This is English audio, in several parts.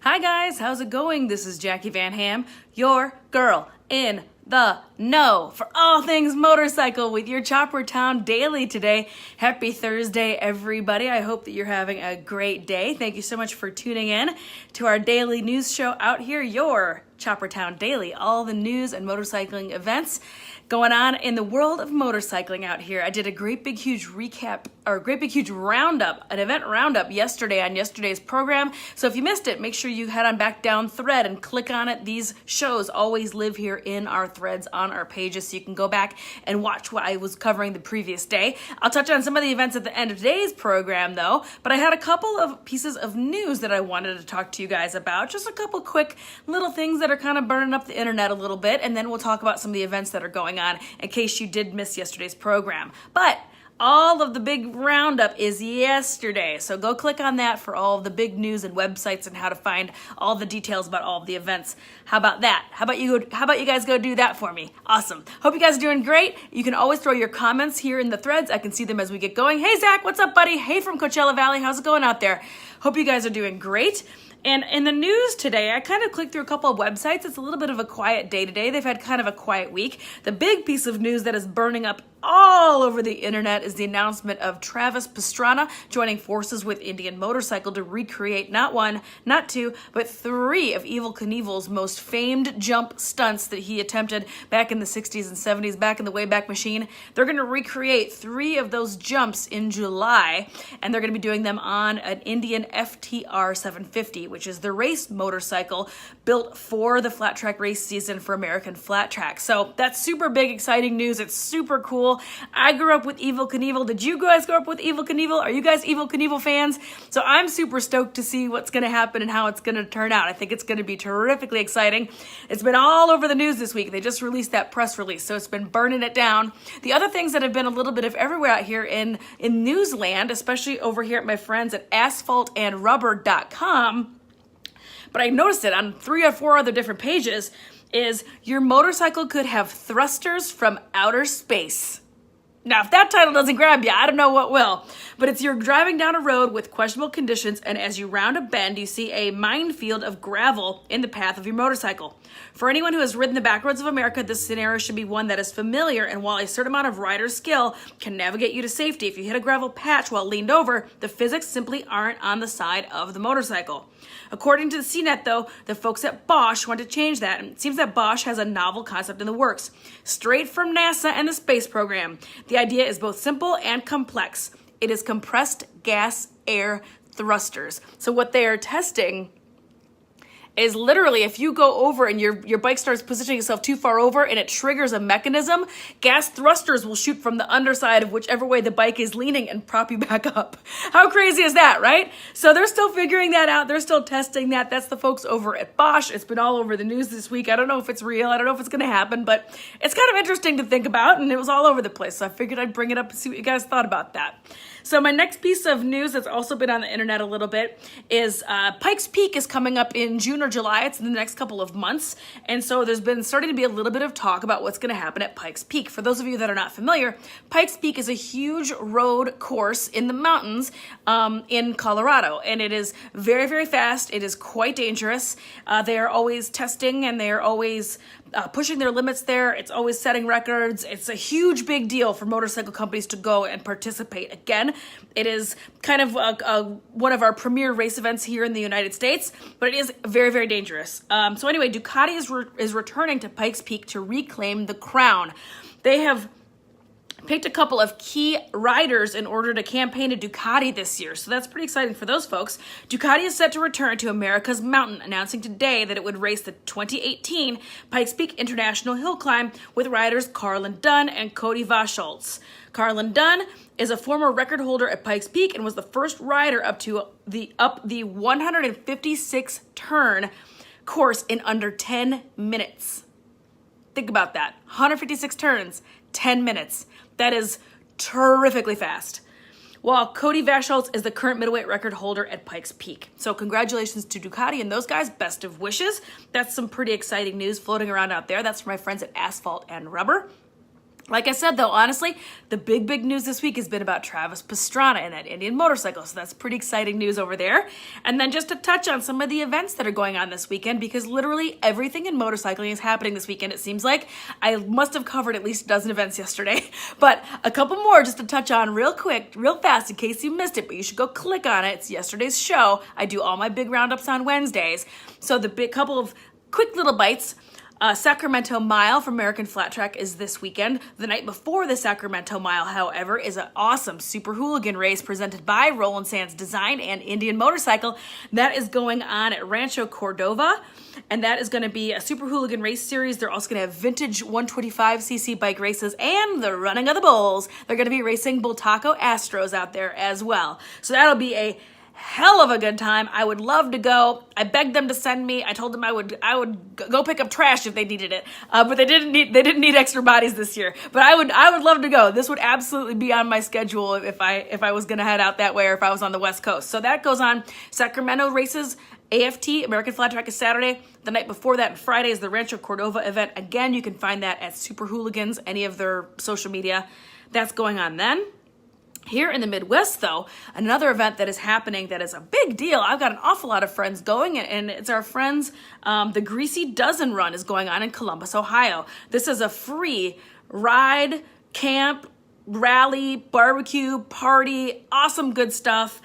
Hi guys, how's it going? This is Jacqui Van Ham, your girl in the know for all things motorcycle with your Choppertown Daily today. Happy Thursday, everybody. I hope that you're having a great day. Thank you so much for tuning in to our daily news show out here, your Choppertown Daily. All the news and motorcycling events going on in the world of motorcycling out here. I did a great big huge recap, or a great big huge roundup, an event roundup yesterday on yesterday's program. So if you missed it, make sure you head on back down thread and click on it. These shows always live here in our threads on our pages, so you can go back and watch what I was covering the previous day. I'll touch on some of the events at the end of today's program though, but I had a couple of pieces of news that I wanted to talk to you guys about. Just a couple quick little things that are kind of burning up the internet a little bit, and then we'll talk about some of the events that are going on in case you did miss yesterday's program. But all of the big roundup is yesterday, so go click on that for all of the big news and websites and how to find all the details about all of the events. How about that? How about you guys go do that for me? Awesome. Hope you guys are doing great. You can always throw your comments here in the threads. I can see them as we get going. Hey Zach, what's up, buddy? Hey from Coachella Valley, how's it going out there? Hope you guys are doing great. And in the news today, I kind of clicked through a couple of websites. It's a little bit of a quiet day today. They've had kind of a quiet week. The big piece of news that is burning up all over the internet is the announcement of Travis Pastrana joining forces with Indian Motorcycle to recreate not one, not two, but three of Evel Knievel's most famed jump stunts that he attempted back in the 60s and 70s, back in the Wayback Machine. They're going to recreate three of those jumps in July, and they're going to be doing them on an Indian FTR 750, which is the race motorcycle built for the flat track race season for American Flat Track. So that's super big, exciting news. It's super cool. I grew up with Evel Knievel. Did you guys grow up with Evel Knievel? Are you guys Evel Knievel fans? So I'm super stoked to see what's going to happen and how it's going to turn out. I think it's going to be terrifically exciting. It's been all over the news this week. They just released that press release, so it's been burning it down. The other things that have been a little bit of everywhere out here in newsland, especially over here at my friends at asphaltandrubber.com, but I noticed it on 3 or 4 other different pages, is your motorcycle could have thrusters from outer space. Now, if that title doesn't grab you, I don't know what will. But it's you're driving down a road with questionable conditions, and as you round a bend, you see a minefield of gravel in the path of your motorcycle. For anyone who has ridden the back roads of America, this scenario should be one that is familiar, and while a certain amount of rider skill can navigate you to safety, if you hit a gravel patch while leaned over, the physics simply aren't on the side of the motorcycle. According to the CNET, though, the folks at Bosch want to change that, and it seems that Bosch has a novel concept in the works. Straight from NASA and the space program. The idea is both simple and complex. It is compressed gas air thrusters. So what they are testing is literally if you go over and your bike starts positioning itself too far over and it triggers a mechanism, gas thrusters will shoot from the underside of whichever way the bike is leaning and prop you back up. How crazy is that, right? So they're still figuring that out. They're still testing that. That's the folks over at Bosch. It's been all over the news this week. I don't know if it's real. I don't know if it's going to happen, but it's kind of interesting to think about, and it was all over the place. So I figured I'd bring it up and see what you guys thought about that. So my next piece of news that's also been on the internet a little bit is Pikes Peak is coming up in June or July. It's in the next couple of months. And so there's been starting to be a little bit of talk about what's going to happen at Pikes Peak. For those of you that are not familiar, Pikes Peak is a huge road course in the mountains in Colorado. And it is very, very fast. It is quite dangerous. They are always testing and they are always pushing their limits there. It's always setting records. It's a huge big deal for motorcycle companies to go and participate. Again, it is kind of one of our premier race events here in the United States, but it is very, very dangerous. So anyway, Ducati is returning to Pikes Peak to reclaim the crown. They have picked a couple of key riders in order to campaign a Ducati this year. So that's pretty exciting for those folks. Ducati is set to return to America's Mountain, announcing today that it would race the 2018 Pikes Peak International Hill Climb with riders Carlin Dunn and Cody Vaschholz. Carlin Dunn is a former record holder at Pikes Peak and was the first rider up the 156 turn course in under 10 minutes. Think about that. 156 turns, 10 minutes. That is terrifically fast. While Cody Vaschholz is the current middleweight record holder at Pikes Peak. So congratulations to Ducati and those guys. Best of wishes. That's some pretty exciting news floating around out there. That's from my friends at Asphalt and Rubber. Like I said, though, honestly, the big news this week has been about Travis Pastrana and that Indian motorcycle. So that's pretty exciting news over there. And then just to touch on some of the events that are going on this weekend, because literally everything in motorcycling is happening this weekend, it seems like. I must have covered at least a dozen events yesterday, but a couple more just to touch on real quick, real fast, in case you missed it, but you should go click on it. It's yesterday's show. I do all my big roundups on Wednesdays. So the big couple of quick little bites. Sacramento Mile from American Flat Track is this weekend. The night before the Sacramento Mile, however, is an awesome super hooligan race presented by Roland Sands Design and Indian Motorcycle. That is going on at Rancho Cordova, and that is going to be a super hooligan race series. They're also going to have vintage 125cc bike races and the running of the bulls. They're going to be racing Bultaco Astros out there as well. So that'll be a hell of a good time. I would love to go. I begged them to send me. I told them I would go pick up trash if they needed it. But they didn't need extra bodies this year. But I would love to go. This would absolutely be on my schedule if I was going to head out that way or if I was on the West Coast. So that goes on. Sacramento races, AFT, American Flat Track, is Saturday. The night before that, Friday, is the Rancho Cordova event. Again, you can find that at Super Hooligans, any of their social media. That's going on then. Here in the Midwest, though, another event that is happening that is a big deal. I've got an awful lot of friends going, and it's our friends. The Greasy Dozen Run is going on in Columbus, Ohio. This is a free ride, camp, rally, barbecue, party, awesome good stuff.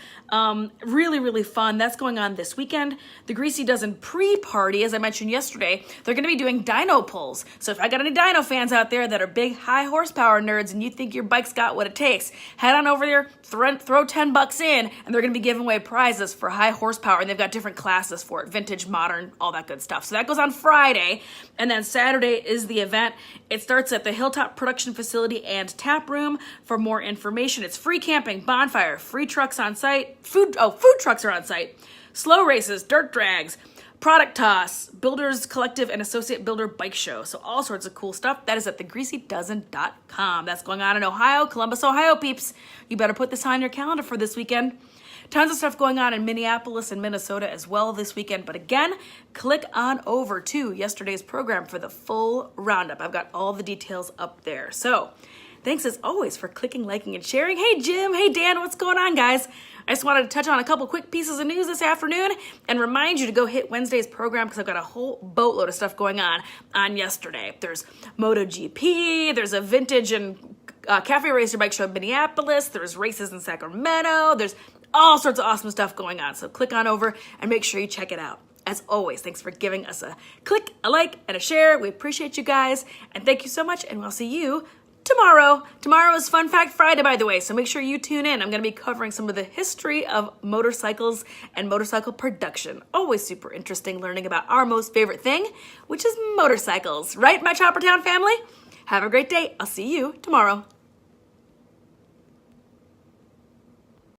Really fun. That's going on this weekend. The Greasy Dozen pre-party, as I mentioned yesterday, they're going to be doing dyno pulls. So if I got any dyno fans out there that are big high horsepower nerds and you think your bike's got what it takes, head on over there, throw $10 in, and they're going to be giving away prizes for high horsepower, and they've got different classes for it, vintage, modern, all that good stuff. So that goes on Friday, and then Saturday is the event. It starts at the Hilltop Production Facility and Tap Room. For more information, it's free camping, bonfire, free trucks on site, food trucks are on site, slow races, dirt drags, product toss, builders collective, and associate builder bike show. So all sorts of cool stuff. That is at thegreasydozen.com. That's going on in Ohio, Columbus, Ohio, peeps. You better put this on your calendar for this weekend. Tons of stuff going on in Minneapolis and Minnesota as well this weekend. But again, click on over to yesterday's program for the full roundup. I've got all the details up there. So thanks as always for clicking, liking, and sharing. Hey, Jim. Hey, Dan. What's going on, guys? I just wanted to touch on a couple quick pieces of news this afternoon and remind you to go hit Wednesday's program because I've got a whole boatload of stuff going on yesterday. There's MotoGP. There's a vintage and cafe racer bike show in Minneapolis. There's races in Sacramento. There's all sorts of awesome stuff going on. So click on over and make sure you check it out. As always, thanks for giving us a click, a like, and a share. We appreciate you guys. And thank you so much. And we'll see you tomorrow. Tomorrow is Fun Fact Friday, by the way, so make sure you tune in. I'm going to be covering some of the history of motorcycles and motorcycle production. Always super interesting learning about our most favorite thing, which is motorcycles. Right, my Choppertown family? Have a great day. I'll see you tomorrow.